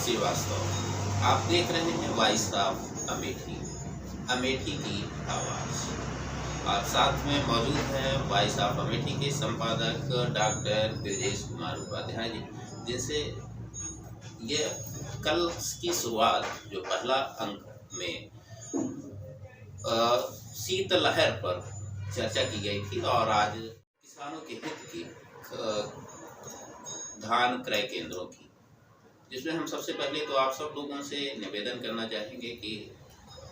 श्रीवास्तव। आप देख रहे हैं वॉइस ऑफ अमेठी, अमेठी की आवाज़। और साथ में मौजूद है वॉइस ऑफ अमेठी के संपादक डॉक्टर ब्रजेश कुमार उपाध्याय जी, जिनसे ये कल की शुरुआत जो पहला अंक में शीतलहर पर चर्चा की गई थी और आज किसानों के हित की धान क्रय केंद्रों की, जिसमें हम सबसे पहले तो आप सब लोगों से निवेदन करना चाहेंगे कि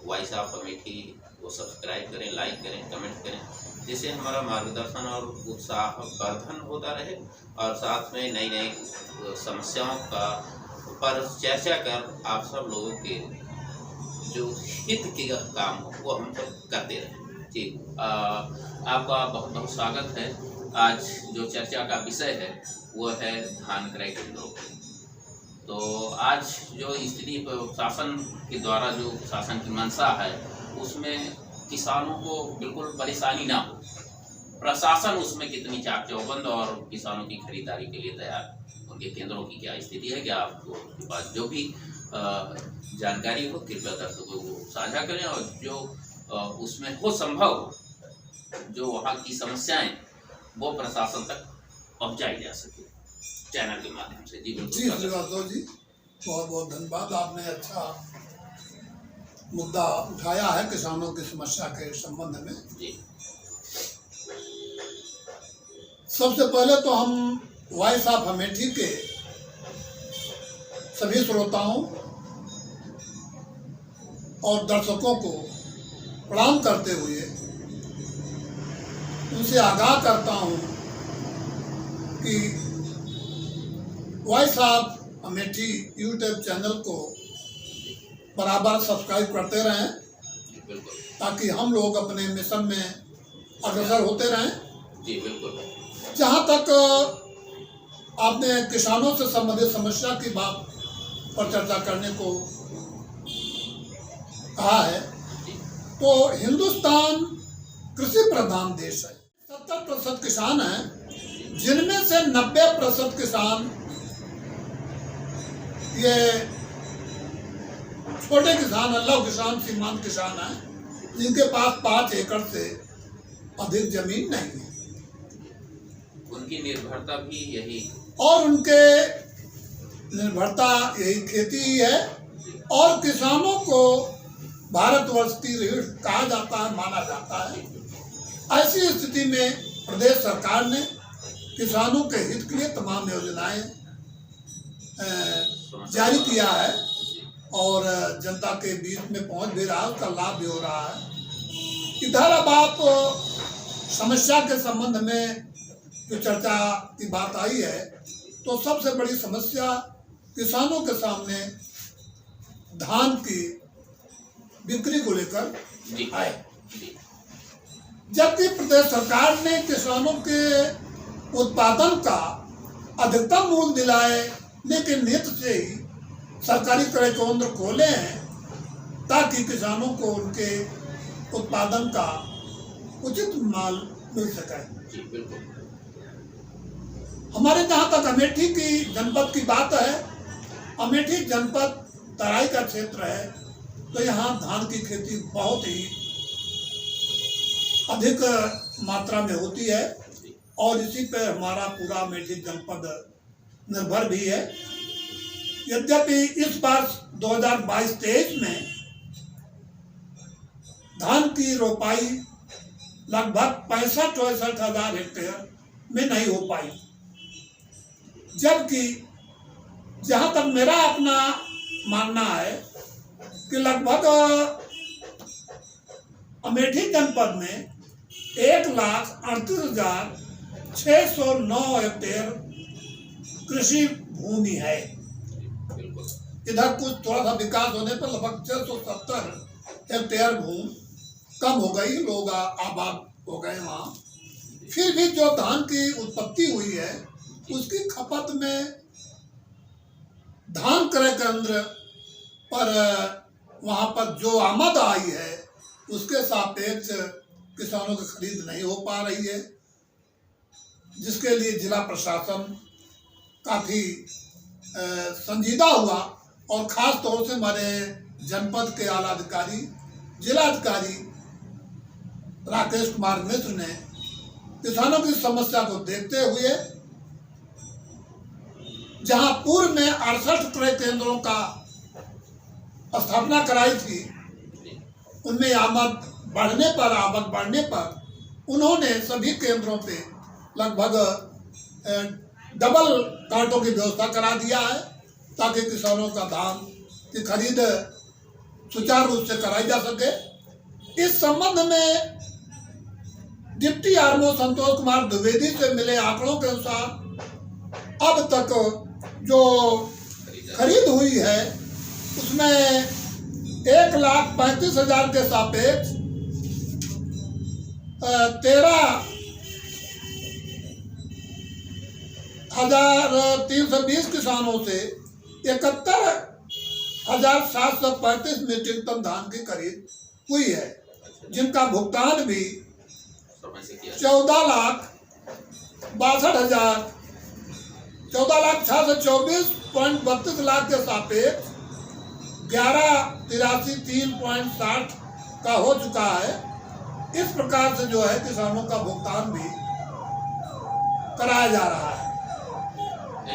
वॉइस ऑफ अमेठी को सब्सक्राइब करें, लाइक करें, कमेंट करें, जिससे हमारा मार्गदर्शन और उत्साह वर्धन होता रहे और साथ में नई नई समस्याओं का पर चर्चा कर आप सब लोगों के जो हित के काम हो वो हम सब करते रहें। ठीक, आपका बहुत बहुत स्वागत है। आज जो चर्चा का विषय है वो है धान क्रय केंद्रों। तो आज जो स्थिति शासन के द्वारा जो शासन की मंशा है उसमें किसानों को बिल्कुल परेशानी ना हो, प्रशासन उसमें कितनी चाक चौबंद और किसानों की खरीदारी के लिए तैयार, उनके केंद्रों की क्या स्थिति है, क्या आपके पास जो भी जानकारी हो कृपया दर्शकों को साझा करें और जो उसमें हो संभव जो वहाँ की समस्याएं वो प्रशासन तक पहुँचाई जा सके चैनल के माध्यम से। जी बिल्कुल। जी श्रीवास्तव जी, बहुत बहुत धन्यवाद। आपने अच्छा मुद्दा उठाया है किसानों की समस्या के संबंध में। जी, सबसे पहले तो हम वॉइस ऑफ अमेठी के सभी श्रोताओं और दर्शकों को प्रणाम करते हुए उनसे आगाह करता हूं कि voice of Amethi YouTube channel को बराबर सब्सक्राइब करते रहें बिल्कुल, ताकि हम लोग अपने मिशन में अग्रसर होते रहें। जी बिल्कुल। जहाँ तक आपने किसानों से संबंधित समस्या की बात पर चर्चा करने को कहा है, तो हिंदुस्तान कृषि प्रधान देश है। 70% किसान हैं, जिनमें से 90% किसान ये छोटे किसान, लघु किसान, सीमांत किसान हैं, जिनके पास 5 एकड़ से अधिक जमीन नहीं है। उनकी निर्भरता भी यही, और उनके निर्भरता यही खेती ही है। और किसानों को भारतवर्ष की रीढ़ कहा जाता है, माना जाता है। ऐसी स्थिति में प्रदेश सरकार ने किसानों के हित के लिए तमाम योजनाएं जारी किया है और जनता के बीच में पहुंच भी रहा है, उसका लाभ भी हो रहा है। इधर अब आप समस्या के संबंध में जो चर्चा की बात आई है, तो सबसे बड़ी समस्या किसानों के सामने धान की बिक्री को लेकर आए, जबकि प्रदेश सरकार ने किसानों के उत्पादन का अधिकतम मूल्य दिलाने के नियत से ही सरकारी क्रय केंद्र खोले हैं ताकि किसानों को उनके उत्पादन का उचित माल मिल सके। जी बिल्कुल। हमारे जहाँ तक अमेठी की जनपद की बात है, अमेठी जनपद तराई का क्षेत्र है, तो यहाँ धान की खेती बहुत ही अधिक मात्रा में होती है और इसी पर हमारा पूरा अमेठी जनपद निर्भर भी है। यद्यपि इस बार 2022-23 में धान की रोपाई लगभग 65-64 हजार हेक्टेयर में नहीं हो पाई, जबकि जहां तक मेरा अपना मानना है कि लगभग अमेठी जनपद में 1,38,609 हेक्टेयर कृषि भूमि है। इधर कुछ थोड़ा सा विकास होने पर लगभग 670 हेक्टेयर भूमि कम हो गई, लोग आबाद हो गए वहाँ। फिर भी जो धान की उत्पत्ति हुई है उसकी खपत में धान क्रय केंद्र पर वहाँ पर जो आमद आई है उसके सापेक्ष किसानों की खरीद नहीं हो पा रही है, जिसके लिए जिला प्रशासन काफ़ी संजीदा हुआ और ख़ास तौर से हमारे जनपद के आला अधिकारी, जिलाधिकारी राकेश कुमार मिश्र ने किसानों की समस्या को देखते हुए जहां पूर्व में 68 क्रय केंद्रों का स्थापना कराई थी, उनमें आवक बढ़ने पर उन्होंने सभी केंद्रों पे लगभग डबल कार्टों की व्यवस्था करा दिया है ताकि किसानों का धान की खरीद सुचारू रूप से कराई जा सके। इस संबंध में डिप्टी आरओ संतोष कुमार द्विवेदी से मिले आंकड़ों के अनुसार अब तक जो खरीद हुई है उसमें 1,35,000 के सापेक्ष 13,320 किसानों से 71,735 मीट्रिक टन धान की खरीद हुई है, जिनका भुगतान भी 14,624.32 लाख के सापेक्ष 11,83,360 का हो चुका है। इस प्रकार से जो है किसानों का भुगतान भी कराया जा रहा है।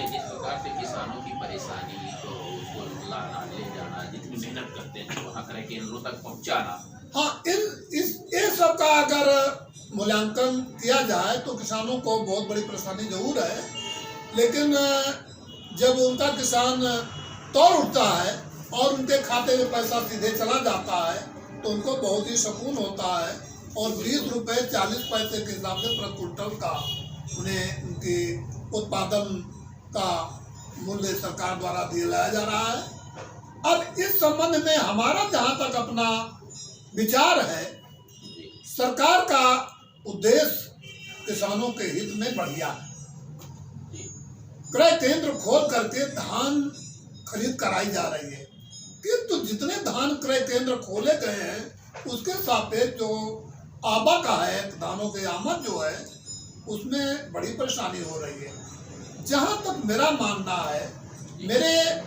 जिस प्रकार से किसानों की परेशानी तो उसको लाना ले जाना, जितनी मेहनत करते हैं वहाँ क्रय केंद्रों तक पहुँचाना, हाँ, इन सब का अगर मूल्यांकन किया जाए तो किसानों को बहुत बड़ी परेशानी जरूर है, लेकिन जब उनका किसान तौर उठता है और उनके खाते में पैसा सीधे चला जाता है तो उनको बहुत ही सुकून होता है और 20 रुपये 40 पैसे के हिसाब से प्रति क्विंटल का उन्हें उनकी उत्पादन का मूल्य सरकार द्वारा दिलाया जा रहा है। अब इस संबंध में हमारा जहाँ तक अपना विचार है, सरकार का उद्देश्य किसानों के हित में बढ़िया है। क्रय केंद्र खोल करके धान खरीद कराई जा रही है, किंतु जितने धान क्रय केंद्र खोले गए हैं उसके सापेक्ष जो आवक है, धानों की आमद जो है उसमें बड़ी परेशानी हो रही है। जहां तक मेरा मानना है, मेरे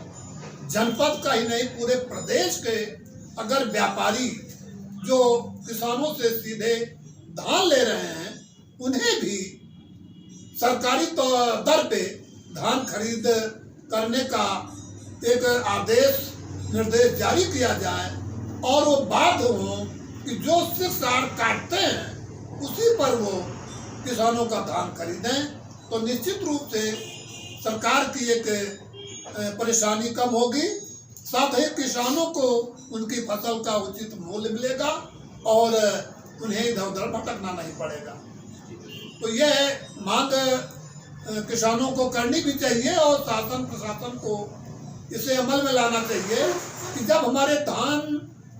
जनपद का ही नहीं पूरे प्रदेश के अगर व्यापारी जो किसानों से सीधे धान ले रहे हैं उन्हें भी सरकारी दर पे धान खरीद करने का एक आदेश निर्देश जारी किया जाए और वो बाध्य हो कि जो 6 काटते हैं उसी पर वो किसानों का धान खरीदें, तो निश्चित रूप से सरकार की एक परेशानी कम होगी, साथ ही किसानों को उनकी फसल का उचित मूल्य मिलेगा और उन्हें इधर उधर भटकना नहीं पड़ेगा। तो यह मांग किसानों को करनी भी चाहिए और शासन प्रशासन को इसे अमल में लाना चाहिए कि जब हमारे धान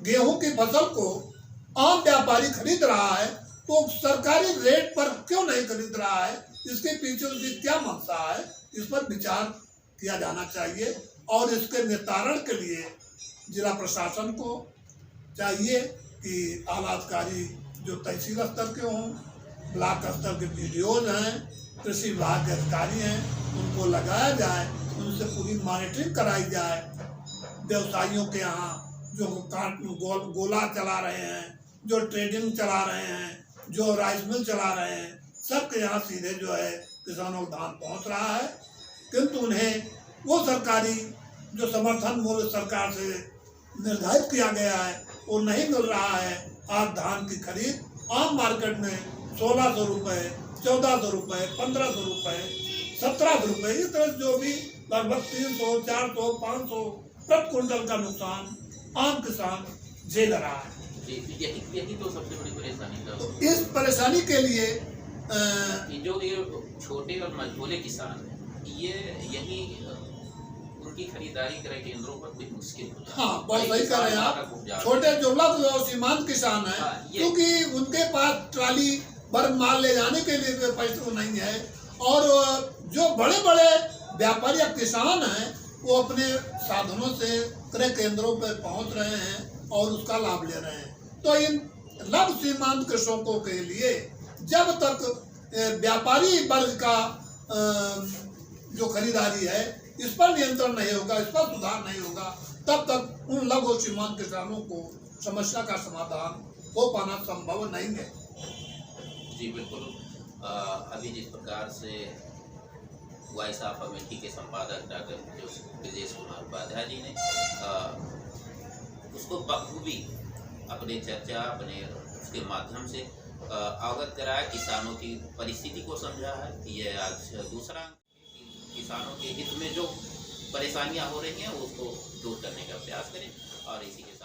गेहूं की फसल को आम व्यापारी खरीद रहा है तो सरकारी रेट पर क्यों नहीं खरीद रहा है, इसके पीछे उसकी क्या मंशा है, इस पर विचार किया जाना चाहिए और इसके निस्तारण के लिए जिला प्रशासन को चाहिए कि आला अधिकारी जो तहसील स्तर के हों, ब्लॉक स्तर के BDOs हैं, कृषि विभाग के अधिकारी हैं, उनको लगाया जाए, उनसे पूरी मॉनिटरिंग कराई जाए। व्यवसायियों के यहाँ जो गोला चला रहे हैं, जो ट्रेडिंग चला रहे हैं, जो राइस मिल चला रहे हैं, सबके यहाँ सीधे जो है किसानों को धान पहुँच रहा है, किंतु उन्हें वो सरकारी जो समर्थन मूल्य सरकार से निर्धारित किया गया है वो नहीं मिल रहा है। आज धान की खरीद आम मार्केट में 1,600 रुपये, 1,400 रुपये, 1,500 रुपये, 1,700 रुपये, इस तरह जो भी लगभग 300, 400, 500 प्रति क्विंटल का नुकसान आम किसान झेल रहा है। यही तो सबसे बड़ी परेशानी का। तो इस परेशानी के लिए जो ये छोटे और मझोले किसान हैं, यही उनकी खरीदारी क्रय केंद्रों पर कुछ मुश्किल होता है। हाँ, बहुत सही कह रहे हैं आप। छोटे दुर्लभ और सीमांत किसान हैं, क्योंकि उनके पास ट्राली भर माल ले जाने के लिए पैसे नहीं है और जो बड़े बड़े व्यापारी किसान हैं वो अपने साधनों से क्रय केंद्रों पर पहुंच रहे हैं और उसका लाभ ले रहे हैं। तो इन लघु सीमांत कृषकों के लिए जब तक व्यापारी वर्ग का जो खरीदारी है इस पर नियंत्रण नहीं होगा, इस पर सुधार नहीं होगा, तब तक उन लघु और सीमांत किसानों को समस्या का समाधान हो पाना संभव नहीं है। जी बिल्कुल। अभी जिस प्रकार से वॉइस ऑफ अमेठी के संपादक डॉक्टर ब्रजेश कुमार उपाध्याय जी ने उसको बखूबी अपने चर्चा अपने उसके माध्यम से अवगत कराया, किसानों की परिस्थिति को समझा है। ये आज दूसरा किसानों के हित में जो परेशानियां हो रही हैं उसको दूर करने का प्रयास करें और इसी के